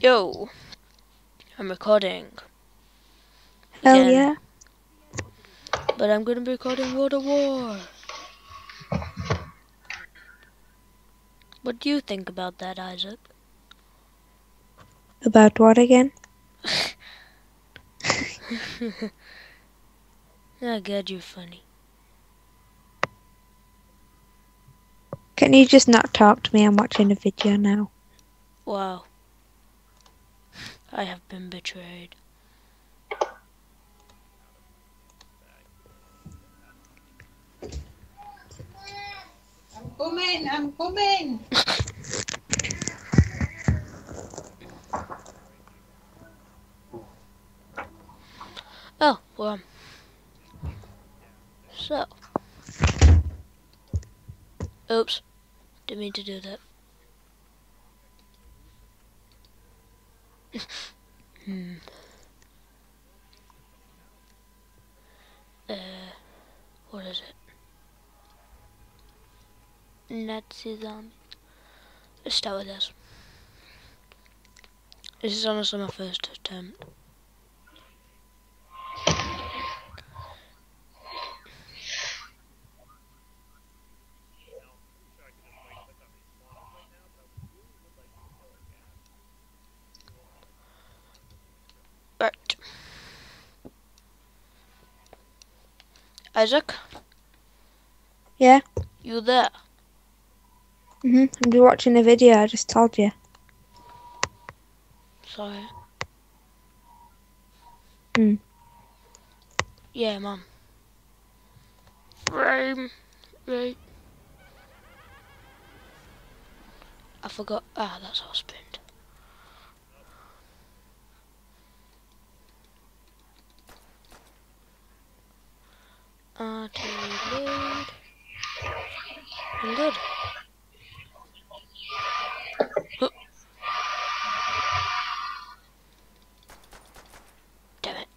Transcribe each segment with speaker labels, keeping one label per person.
Speaker 1: Yo, I'm recording.
Speaker 2: Hell
Speaker 1: Again.
Speaker 2: yeah.
Speaker 1: But I'm gonna be recording World of War. What do you think about that, Isaac?
Speaker 2: About what again?
Speaker 1: I get you're funny.
Speaker 2: Can you just not talk to me? I'm watching a video now.
Speaker 1: Wow. I have been betrayed.
Speaker 3: I'm coming.
Speaker 1: Oh, well. So. Oops. Didn't mean to do that. What is it? Nazi zombie. Let's start with this. This is honestly my first attempt. Right. Isaac?
Speaker 2: Yeah?
Speaker 1: You there?
Speaker 2: I'm just watching a video, I just told you.
Speaker 1: Sorry.
Speaker 2: Hmm.
Speaker 1: Yeah, Mum. Frame rate. I forgot. Ah, that's husband. To load. I'm good. Oh. Damn it.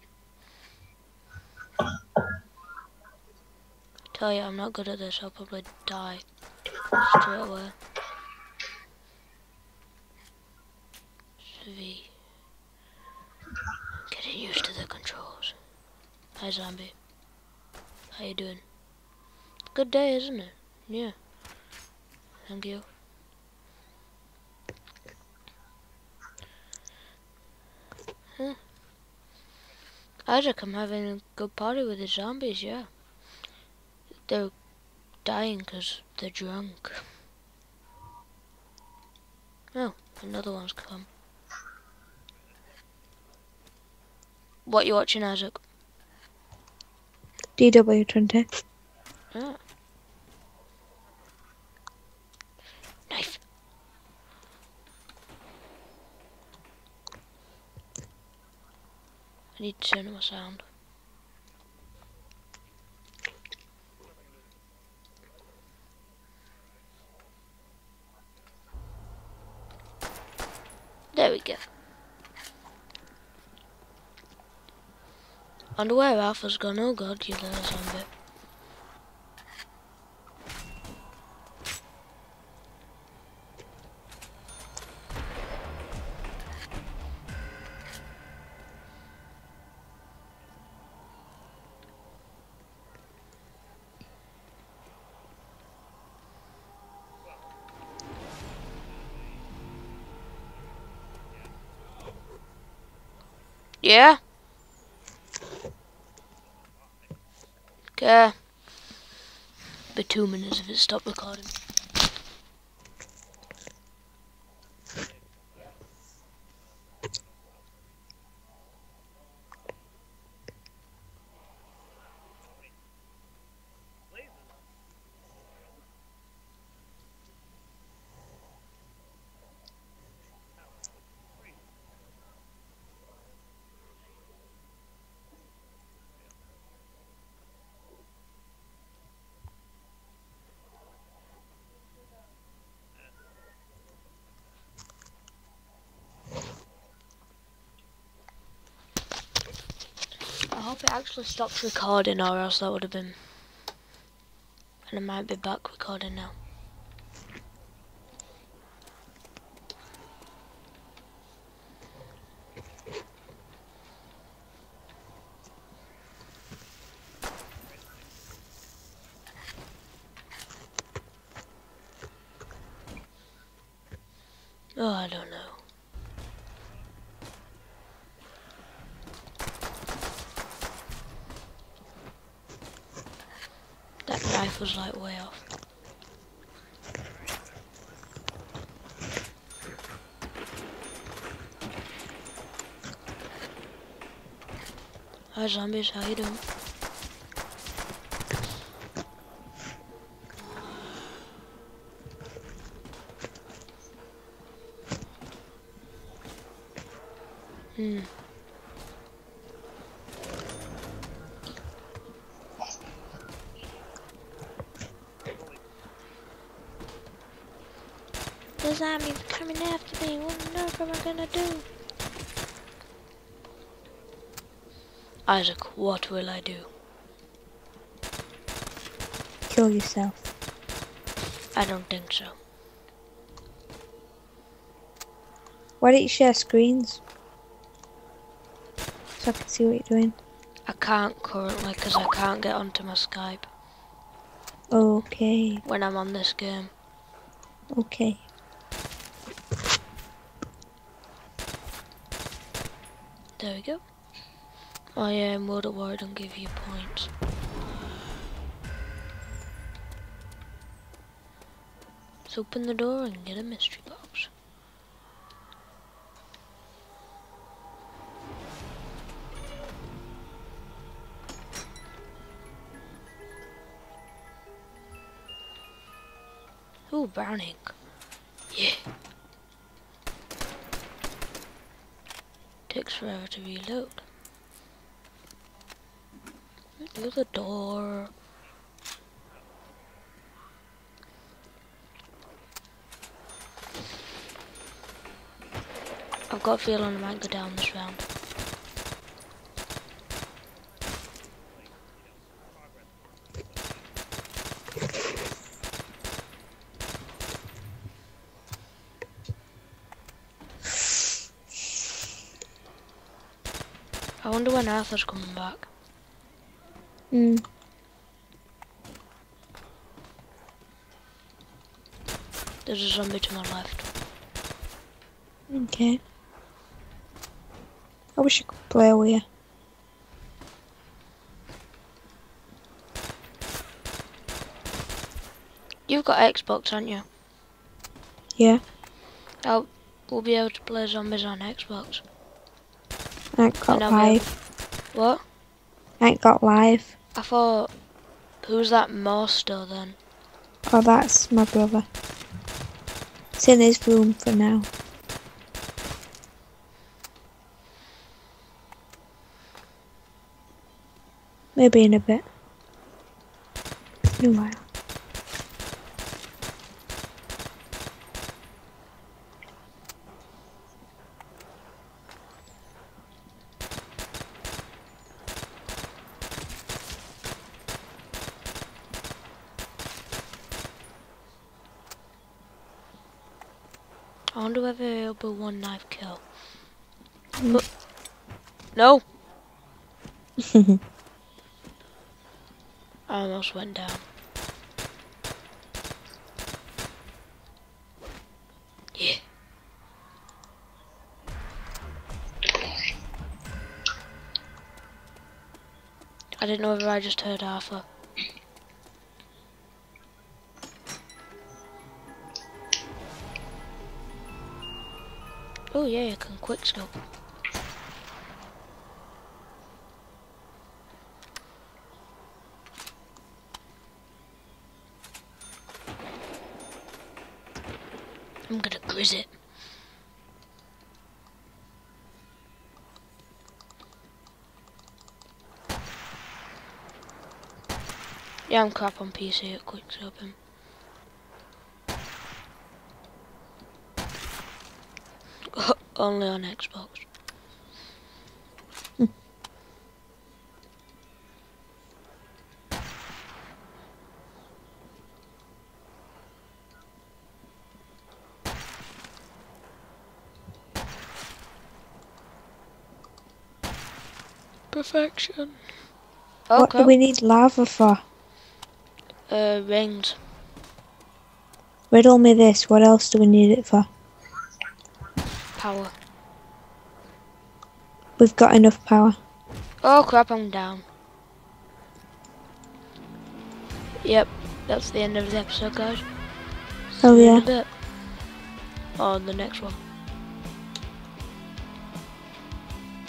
Speaker 1: Tell you, I'm not good at this. I'll probably die straight away. V. Getting used to the controls. Hi, zombie. How you doing? Good day, isn't it? Yeah. Thank you. Huh. Isaac, I'm having a good party with the zombies, yeah. They're dying because they're drunk. Oh, another one's come. What you watching, Isaac?
Speaker 2: DW20.
Speaker 1: Ah. Knife. I need to turn up my sound. There we go. Wonder where Alpha's gone. Oh god, you little zombie. Yeah? Okay. Be 2 minutes if it stopped recording. I hope it actually stops recording, or else that would have been... And I might be back recording now. Oh, I don't know. That knife was like way off. Hi zombies, how you doing? The zombies coming after me. What on earth am I gonna do? Isaac, what will I do?
Speaker 2: Kill yourself.
Speaker 1: I don't think so.
Speaker 2: Why don't you share screens? So I can see what you're doing.
Speaker 1: I can't currently because I can't get onto my Skype
Speaker 2: Okay.
Speaker 1: when I'm on this game.
Speaker 2: Okay.
Speaker 1: There we go. Oh yeah, Murder War don't give you points. Let's open the door and get a mystery box. Ooh, brown ink. Yeah. Takes forever to reload. Through the door. I've got a feeling I might go down this round. I wonder when Arthur's coming back.
Speaker 2: Hmm.
Speaker 1: There's a zombie to my left.
Speaker 2: Okay. I wish I could play with you.
Speaker 1: You've got Xbox, haven't you?
Speaker 2: Yeah.
Speaker 1: We'll be able to play zombies on Xbox.
Speaker 2: I ain't got
Speaker 1: And I'll be able-
Speaker 2: live.
Speaker 1: What?
Speaker 2: I ain't got live.
Speaker 1: I thought, who's that Morster then?
Speaker 2: Oh, that's my brother. It's in his room for now. Maybe in a bit. In a while.
Speaker 1: I wonder whether it'll be one knife kill.
Speaker 2: Mm.
Speaker 1: No! I almost went down. Yeah. I didn't know whether I just heard Arthur. Oh yeah, you can quick scope. I'm gonna grizz it. Yeah, I'm crap on PC at quick scoping. Only on Xbox. Perfection.
Speaker 2: What do we need lava for?
Speaker 1: Rings.
Speaker 2: Riddle me this. What else do we need it for?
Speaker 1: power?
Speaker 2: We've got enough power.
Speaker 1: Oh crap, I'm down. Yep, that's the end of the episode, guys. See
Speaker 2: Oh
Speaker 1: you in
Speaker 2: yeah.
Speaker 1: a bit. On the next one.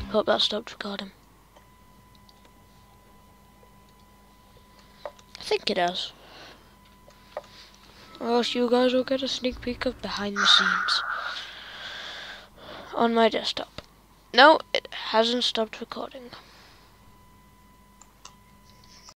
Speaker 1: Hope that stopped recording. I think it has. Or else you guys will get a sneak peek of behind the scenes on my desktop. No, it hasn't stopped recording.